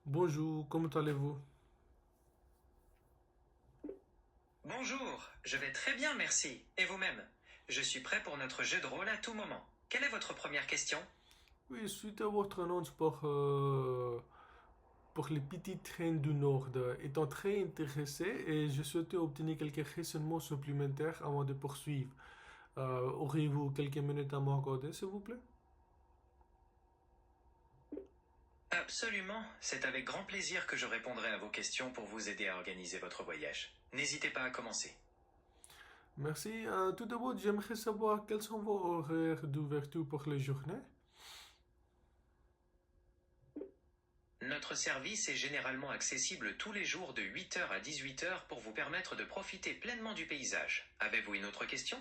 Bonjour, comment allez-vous? Bonjour, je vais très bien, merci. Et vous-même? Je suis prêt pour notre jeu de rôle à tout moment. Quelle est votre première question? Oui, suite à votre annonce pour les petits trains du Nord, étant très intéressé et je souhaitais obtenir quelques renseignements supplémentaires avant de poursuivre. Auriez-vous quelques minutes à m'accorder, s'il vous plaît? Absolument, c'est avec grand plaisir que je répondrai à vos questions pour vous aider à organiser votre voyage. N'hésitez pas à commencer. Merci. Tout d'abord, j'aimerais savoir quels sont vos horaires d'ouverture pour les journées. Notre service est généralement accessible tous les jours de 8 heures à 18 heures pour vous permettre de profiter pleinement du paysage. Avez-vous une autre question?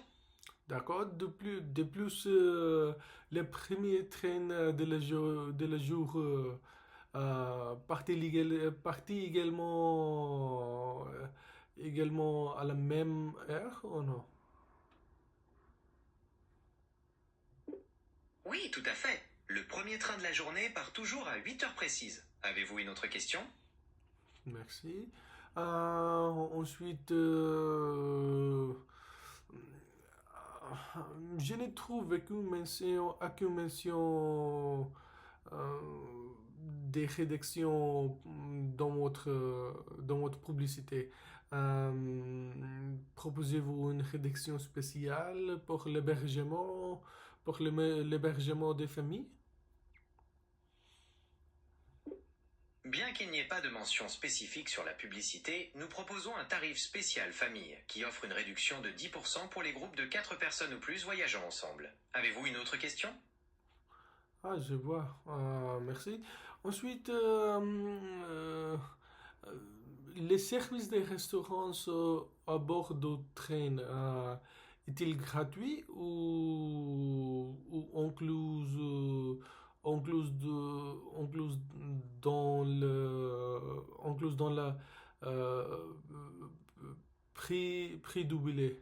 D'accord. De plus, les premiers trains de la jour partent également à la même heure ou non? Oui, tout à fait. Le premier train de la journée part toujours à 8 heures précises. Avez-vous une autre question? Merci. Ensuite, je ne trouve aucune mention euh, des rédactions dans votre publicité. Proposez-vous une rédaction spéciale pour l'hébergement des familles? Bien qu'il n'y ait pas de mention spécifique sur la publicité, nous proposons un tarif spécial famille qui offre une réduction de 10% pour les groupes de 4 personnes ou plus voyageant ensemble. Avez-vous une autre question? Ah, je vois. Merci. Ensuite, euh, les services des restaurants à bord du train, est-il gratuit ou inclus dans la euh, prix du billet?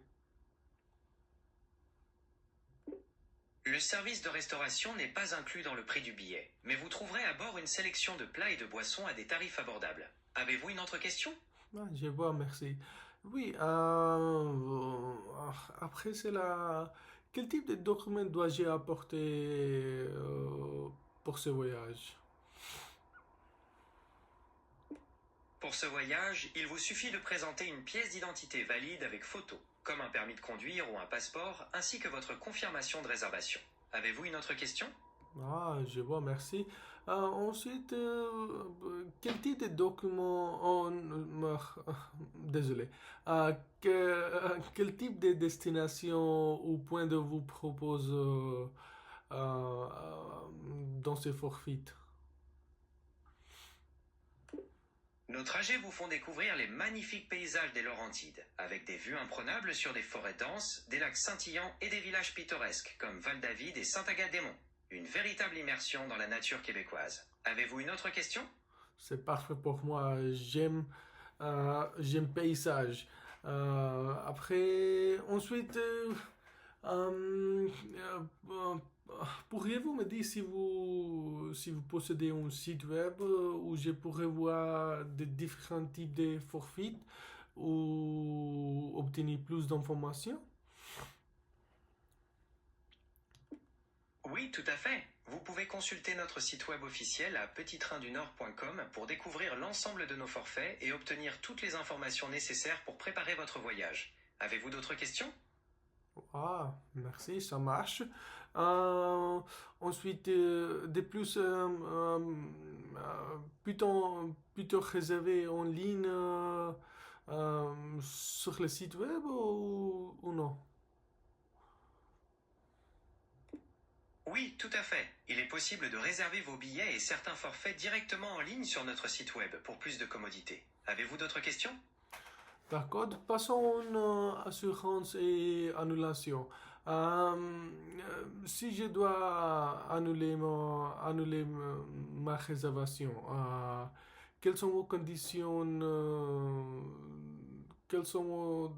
Le service de restauration n'est pas inclus dans le prix du billet, mais vous trouverez à bord une sélection de plats et de boissons à des tarifs abordables. Avez-vous une autre question? Ah, je vois, merci. Oui, après cela, quel type de document dois-je apporter pour ce voyage? Pour ce voyage, il vous suffit de présenter une pièce d'identité valide avec photo, comme un permis de conduire ou un passeport, ainsi que votre confirmation de réservation. Avez-vous une autre question? Ah, je vois, merci. Ensuite, quel type de document... désolé. Quel type de destination ou point de vue propose euh, dans ces forfaits? Nos trajets vous font découvrir les magnifiques paysages des Laurentides, avec des vues imprenables sur des forêts denses, des lacs scintillants et des villages pittoresques comme Val-David et Saint-Agathe-des-Monts. Une véritable immersion dans la nature québécoise. Avez-vous une autre question? C'est parfait pour moi. J'aime paysage. Ensuite, euh, euh, pourriez-vous me dire si vous possédez un site web où je pourrais voir des différents types de forfaits ou obtenir plus d'informations? Oui, tout à fait. Vous pouvez consulter notre site web officiel à petittraindunord.com pour découvrir l'ensemble de nos forfaits et obtenir toutes les informations nécessaires pour préparer votre voyage. Avez-vous d'autres questions? Ah, merci, ça marche. Euh, Ensuite, de plus, plutôt réservé en ligne sur le site web ou non? Oui, tout à fait. Il est possible de réserver vos billets et certains forfaits directement en ligne sur notre site web pour plus de commodité. Avez-vous d'autres questions? D'accord, passons à assurance et annulation. Si je dois annuler ma réservation, quelles sont vos conditions, quelles sont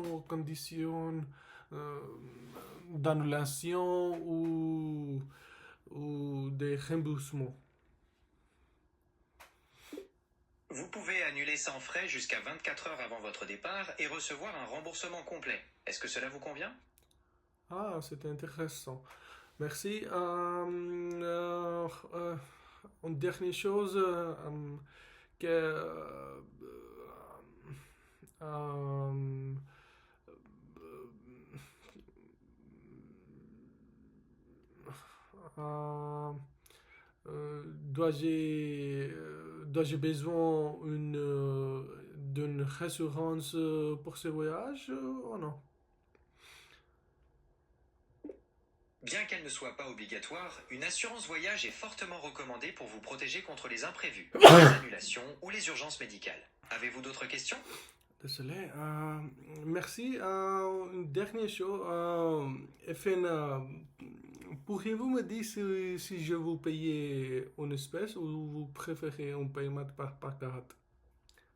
vos conditions euh, d'annulation ou de remboursement? Vous pouvez annuler sans frais jusqu'à 24 heures avant votre départ et recevoir un remboursement complet. Est-ce que cela vous convient? Ah, c'est intéressant. Merci. Une dernière chose, que euh, euh, dois-je besoin d'une assurance pour ce voyage ou non? Bien qu'elle ne soit pas obligatoire, une assurance voyage est fortement recommandée pour vous protéger contre les imprévus, les annulations ou les urgences médicales. Avez-vous d'autres questions? Désolé. Merci. Une dernière chose. Pourriez-vous me dire si je vous payer en espèces ou vous préférez un paiement par carte?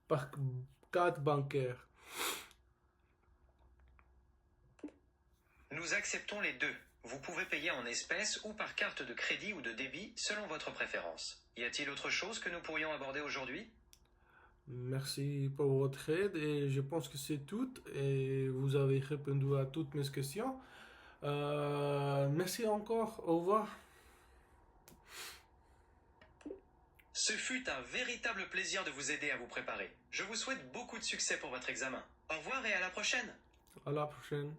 Par carte bancaire. Nous acceptons les deux. Vous pouvez payer en espèces ou par carte de crédit ou de débit selon votre préférence. Y a-t-il autre chose que nous pourrions aborder aujourd'hui? Merci pour votre aide et je pense que c'est tout et vous avez répondu à toutes mes questions. Merci encore. Au revoir. Ce fut un véritable plaisir de vous aider à vous préparer. Je vous souhaite beaucoup de succès pour votre examen. Au revoir et à la prochaine. À la prochaine.